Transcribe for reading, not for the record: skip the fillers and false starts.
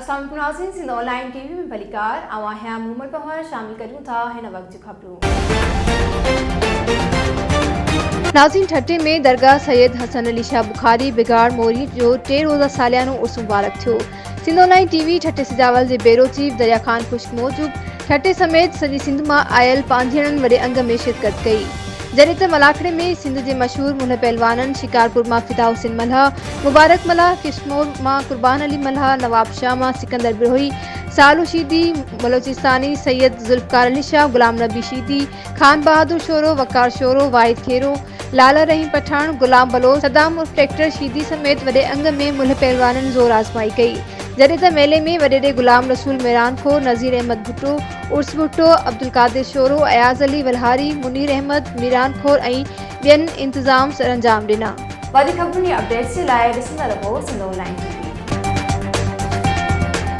अस्सलाम नाज़रीन, Sindh online TV में भलीकार आवां हैं मोहम्मद पवार शामिल करूं था हिन वक्त जो खबरूं। नाज़रीन, ठट्टे में दरगाह सैयद हसन अली शाह बुखारी बिगाड़ मोरी जो 3 रोज़ा सालियानो उर्स मुबारक थियो। सिंध ऑनलाइन टीवी ठट्टे सिजावल जे ब्यूरो चीफ दरिया खान खुश्क मौजूद ठट्टे समेत सॼी सिंध मां आयल पांझेड़नि वॾे अंग में शिरकत कई। जॾहिं त मलाखड़े में सिंध जे मशहूर मुल्ह पहलवाननि शिकारपुर मां फिदा हुसैन मल्हा, मुबारक मल्हा, किशमोर मां कुर्बान अली मल्हा, नवाब शाह मां सिकंदर बिरोही, सालू शीदी, बलोचिस्तानी सैयद जुल्फकार अली शाह, गुलाम नबी शीदी, खान बहादुर शोरो, वकार शोरो, वाहिद खेरो, लाला रहीम पठान, गुलाम बलोच, सदाम उर्फ ट्रैक्टर शीदी समेत वॾे अंग में मुल्ह पहलवाननि ज़ोर आज़माई कई। जॾहिं त मेले में वॾेरे गुलाम रसूल मेरान खोर, नज़ीर अहमद भुट्टो, उर्स भुट्टो, अब्दुल कादिर शोरो, अयाज अली वलहारी, मुनीर अहमद, मीरान खोर ऐं ॿियनि इंतज़ाम सरअंजाम ॾिना। वधीक खबरुनि जी अपडेट्स जे लाइ ॾिसंदा रहो सिंध ऑनलाइन टीवी।